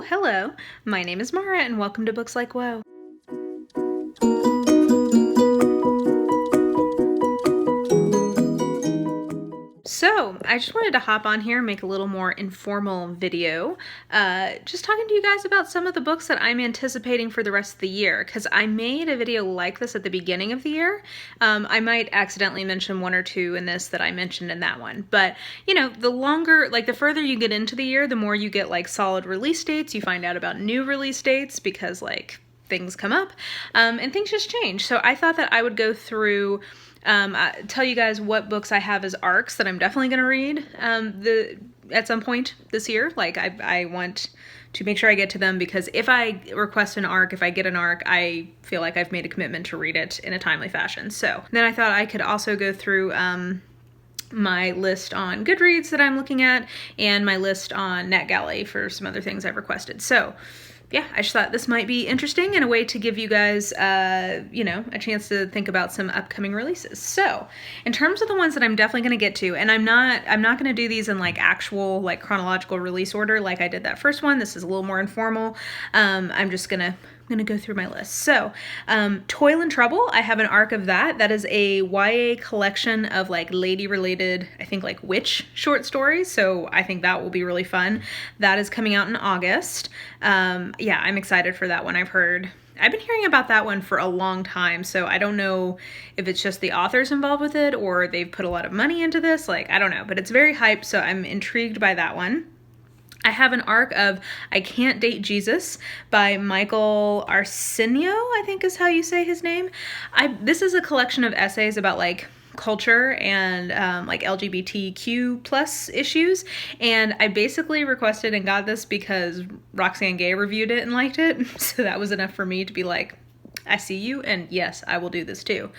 hello. My name is Mara and welcome to Books Like Whoa. So, I just wanted to hop on here and make a little more informal video, just talking to you guys about some of the books that I'm anticipating for the rest of the year, because I made a video like this at the beginning of the year. I might accidentally mention one or two in this that I mentioned in that one, but, you know, the further you get into the year, the more you get, solid release dates, you find out about new release dates, because, things come up, and things just change. So I thought that I would go through tell you guys what books I have as arcs that I'm definitely going to read at some point this year. I want to make sure I get to them, because if I request an arc, if I get an arc, I feel like I've made a commitment to read it in a timely fashion. So then I thought I could also go through my list on Goodreads that I'm looking at, and my list on NetGalley for some other things I've requested. So yeah, I just thought this might be interesting and a way to give you guys, a chance to think about some upcoming releases. So, in terms of the ones that I'm definitely going to get to, and I'm not going to do these in actual chronological release order like I did that first one. This is a little more informal. I'm just gonna go through my list. So, Toil and Trouble, I have an arc of that. That is a YA collection of lady-related, I think witch short stories. So I think that will be really fun. That is coming out in August. Yeah, I'm excited for that one. I've been hearing about that one for a long time, so I don't know if it's just the authors involved with it or they've put a lot of money into this. I don't know, but it's very hyped, so I'm intrigued by that one. I have an arc of I Can't Date Jesus by Michael Arceneaux, I think is how you say his name. This is a collection of essays about culture and LGBTQ plus issues, and I basically requested and got this because Roxane Gay reviewed it and liked it, so that was enough for me to be I see you, and yes, I will do this too.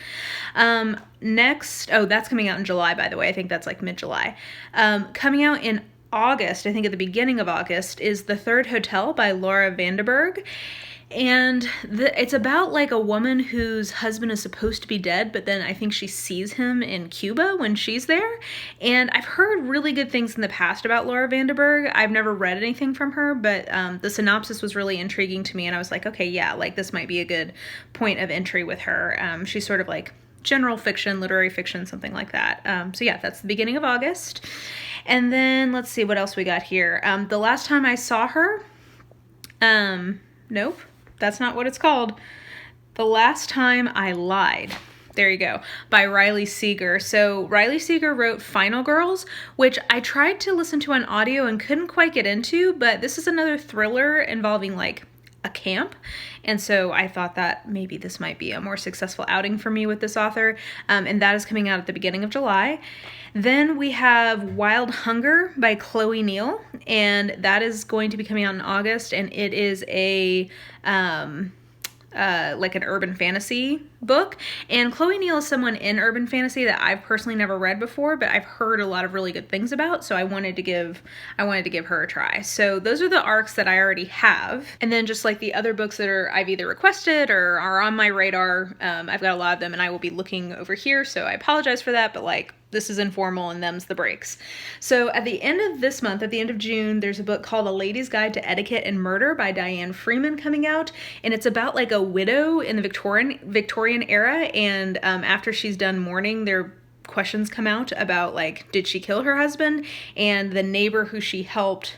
Next, that's coming out in July, by the way. I think that's mid-July. Coming out in August, I think at the beginning of August, is The Third Hotel by Laura Vandenberg. And it's about a woman whose husband is supposed to be dead, but then I think she sees him in Cuba when she's there. And I've heard really good things in the past about Laura Vandenberg. I've never read anything from her, but the synopsis was really intriguing to me, and I was okay, yeah, this might be a good point of entry with her. She's sort of general fiction, literary fiction, something like that. So yeah, that's the beginning of August. And then let's see what else we got here. The Last Time I Saw Her. Nope, that's not what it's called. The Last Time I Lied. There you go, by Riley Seeger. So Riley Seeger wrote Final Girls, which I tried to listen to on audio and couldn't quite get into, but this is another thriller involving a camp, and so I thought that maybe this might be a more successful outing for me with this author, and that is coming out at the beginning of July. Then we have Wild Hunger by Chloe Neill, and that is going to be coming out in August, and it is an urban fantasy book. And Chloe Neill is someone in urban fantasy that I've personally never read before, but I've heard a lot of really good things about, so I wanted to give her a try. So those are the arcs that I already have. And then just the other books that I've either requested or are on my radar, I've got a lot of them and I will be looking over here, so I apologize for that, but this is informal and them's the breaks. So at the end of this month, at the end of June, there's a book called A Lady's Guide to Etiquette and Murder by Diane Freeman coming out. And it's about a widow in the Victorian era. And after she's done mourning, their questions come out about did she kill her husband? And the neighbor who she helped,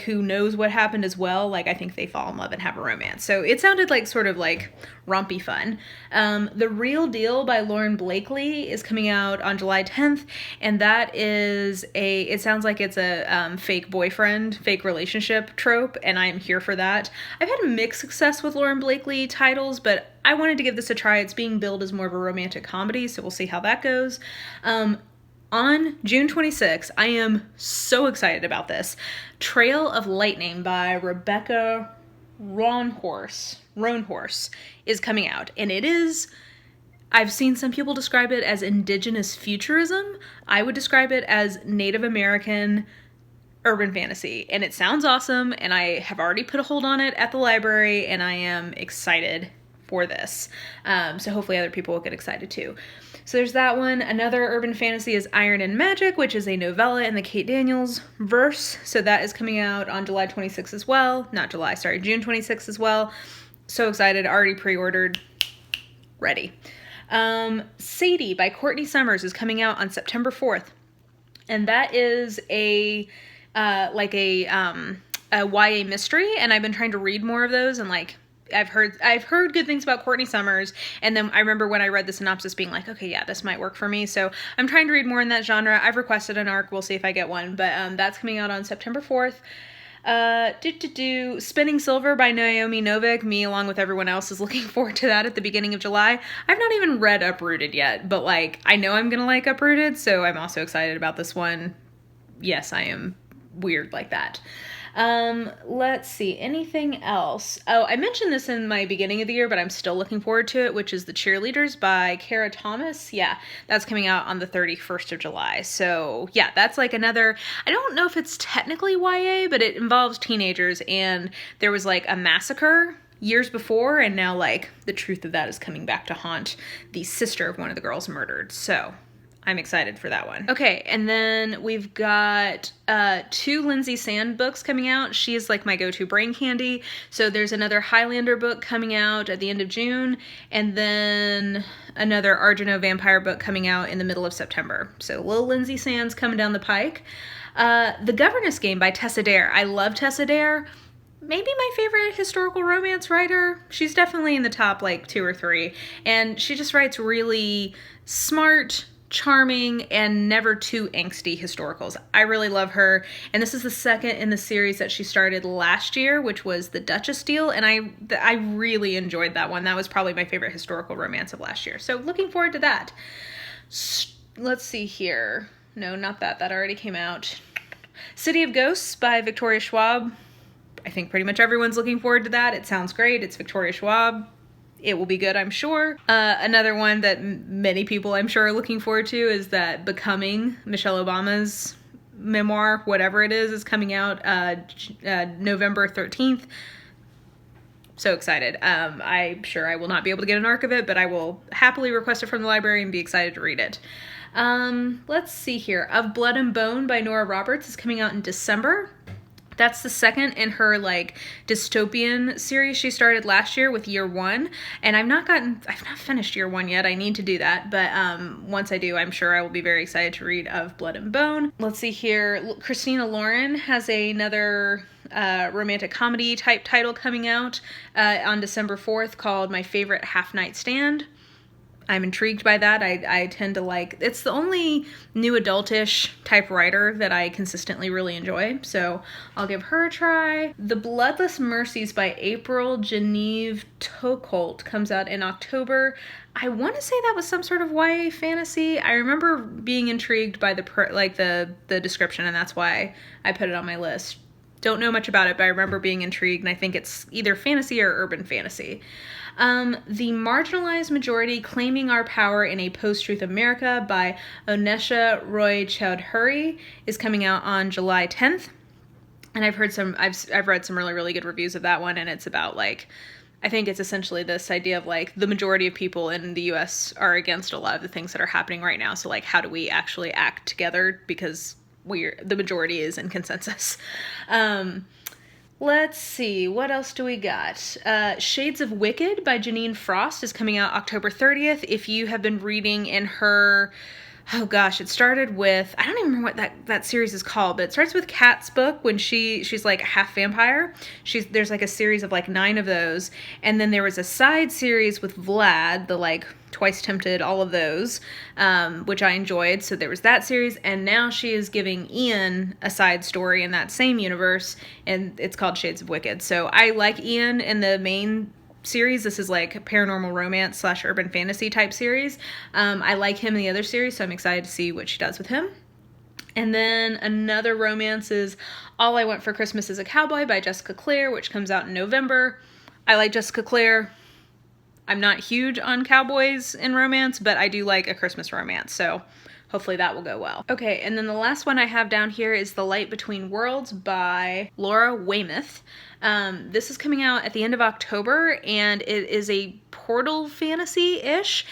who knows what happened as well, I think they fall in love and have a romance. So it sounded sort of rompy fun. The Real Deal by Lauren Blakely is coming out on July 10th, and that is it sounds like it's a fake boyfriend, fake relationship trope, and I'm here for that. I've had mixed success with Lauren Blakely titles, but I wanted to give this a try. It's being billed as more of a romantic comedy, so we'll see how that goes. On June 26th, I am so excited about this. Trail of Lightning by Rebecca Roanhorse is coming out. And I've seen some people describe it as indigenous futurism. I would describe it as Native American urban fantasy. And it sounds awesome, and I have already put a hold on it at the library, and I am excited for this. So hopefully other people will get excited too. So there's that one. Another urban fantasy is Iron and Magic, which is a novella in the Kate Daniels verse. So that is coming out on July 26th as well. Not July, sorry, June 26th as well. So excited, already pre-ordered, ready. Sadie by Courtney Summers is coming out on September 4th. And that is a YA mystery, and I've been trying to read more of those, and like I've heard good things about Courtney Summers, and then I remember when I read the synopsis being like, okay, yeah, this might work for me. So I'm trying to read more in that genre. I've requested an arc. We'll see if I get one, but that's coming out on September 4th. Spinning Silver by Naomi Novik. Me, along with everyone else, is looking forward to that at the beginning of July. I've not even read Uprooted yet, but like I know I'm gonna like Uprooted, so I'm also excited about this one. Yes, I am weird like that. Let's see, anything else? Oh, I mentioned this in my beginning of the year, but I'm still looking forward to it, which is The Cheerleaders by Kara Thomas. Yeah, that's coming out on the 31st of July. So yeah, that's like another, I don't know if it's technically YA, but it involves teenagers, and there was like a massacre years before, and now like the truth of that is coming back to haunt the sister of one of the girls murdered. So I'm excited for that one. Okay, and then we've got 2 Lynsay Sands books coming out. She is like my go-to brain candy. So there's another Highlander book coming out at the end of June, and then another Arceneaux vampire book coming out in the middle of September. So little Lynsay Sands coming down the pike. The Governess Game by Tessa Dare. I love Tessa Dare. Maybe my favorite historical romance writer. She's definitely in the top like 2 or 3. And she just writes really smart, charming, and never too angsty historicals. I really love her, and this is the second in the series that she started last year, which was the Duchess deal, and I really enjoyed that one. That was probably my favorite historical romance of last year, so looking forward to that. Let's see here. No, not that. That already came out. City of Ghosts by Victoria Schwab. I think pretty much everyone's looking forward to that. It sounds great. It's Victoria Schwab. It will be good, I'm sure. Another one that many people, I'm sure, are looking forward to is that Becoming, Michelle Obama's memoir, whatever it is coming out November 13th. So excited. I'm sure I will not be able to get an arc of it, but I will happily request it from the library and be excited to read it. Let's see here. Of Blood and Bone by Nora Roberts is coming out in December. That's the second in her like dystopian series she started last year with Year One, and I've not finished Year One yet. I need to do that, but once I do, I'm sure I will be very excited to read Of Blood and Bone. Let's see here. Christina Lauren has another romantic comedy type title coming out on December 4th called My Favorite Half Night Stand. I'm intrigued by that. I tend to like, it's the only new adultish type writer that I consistently really enjoy, so I'll give her a try. The Bloodless Mercies by April Jeaniene Tokholtz comes out in October. I want to say that was some sort of YA fantasy. I remember being intrigued by the description, and that's why I put it on my list. Don't know much about it, but I remember being intrigued, and I think it's either fantasy or urban fantasy. The Marginalized Majority, Claiming Our Power in a Post-Truth America by Onesha Roy Chowdhury is coming out on July 10th. And I've read some really, really good reviews of that one, and it's about like, I think it's essentially this idea of like the majority of people in the US are against a lot of the things that are happening right now. So like, how do we actually act together? Because the majority is in consensus. Let's see, what else do we got? Shades of Wicked by Jeaniene Frost is coming out October 30th. If you have been reading in her, oh gosh, it started with, I don't even remember what that series is called, but it starts with Kat's book when she's like a half vampire. There's like a series of like 9 of those, and then there was a side series with Vlad, the like Twice Tempted, all of those, which I enjoyed. So there was that series, and now she is giving Ian a side story in that same universe, and it's called Shades of Wicked. So I like Ian in the main series. This is like a paranormal romance / urban fantasy type series. I like him in the other series, so I'm excited to see what she does with him. And then another romance is All I Want for Christmas is a Cowboy by Jessica Clare, which comes out in November. I like Jessica Clare. I'm not huge on cowboys in romance, but I do like a Christmas romance, so hopefully that will go well. Okay, and then the last one I have down here is The Light Between Worlds by Laura Weymouth. This is coming out at the end of October, and it is a portal fantasy-ish.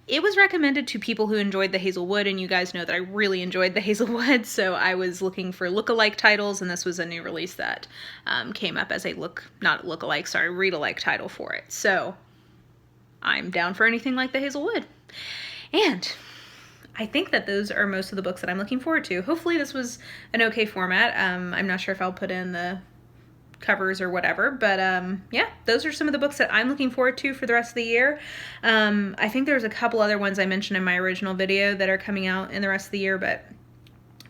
It was recommended to people who enjoyed the Hazelwood, and you guys know that I really enjoyed the Hazelwood, so I was looking for look-alike titles, and this was a new release that came up as a read-alike title for it. So I'm down for anything like the Hazelwood. And I think that those are most of the books that I'm looking forward to. Hopefully this was an okay format. I'm not sure if I'll put in the covers or whatever, but yeah, those are some of the books that I'm looking forward to for the rest of the year. I think there's a couple other ones I mentioned in my original video that are coming out in the rest of the year, but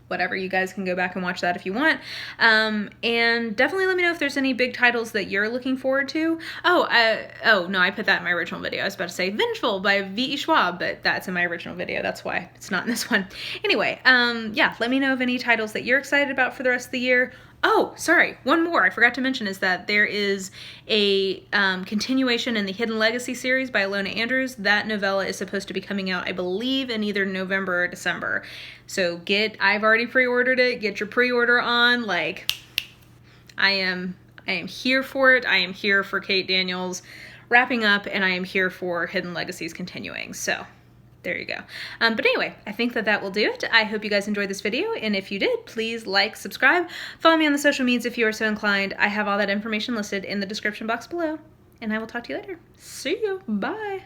whatever, you guys can go back and watch that if you want. And definitely let me know if there's any big titles that you're looking forward to. Oh no, I put that in my original video. I was about to say Vengeful by V.E. Schwab, but that's in my original video. That's why it's not in this one. Anyway, yeah, let me know of any titles that you're excited about for the rest of the year. Oh, sorry, one more I forgot to mention is that there is a continuation in the Hidden Legacy series by Ilona Andrews. That novella is supposed to be coming out, I believe, in either November or December. So I've already pre-ordered it. Get your pre-order on. Like, I am here for it. I am here for Kate Daniels wrapping up, and I am here for Hidden Legacies continuing. So there you go. But anyway, I think that will do it. I hope you guys enjoyed this video, and if you did, please like, subscribe, follow me on the social medias if you are so inclined. I have all that information listed in the description box below, and I will talk to you later. See you. Bye.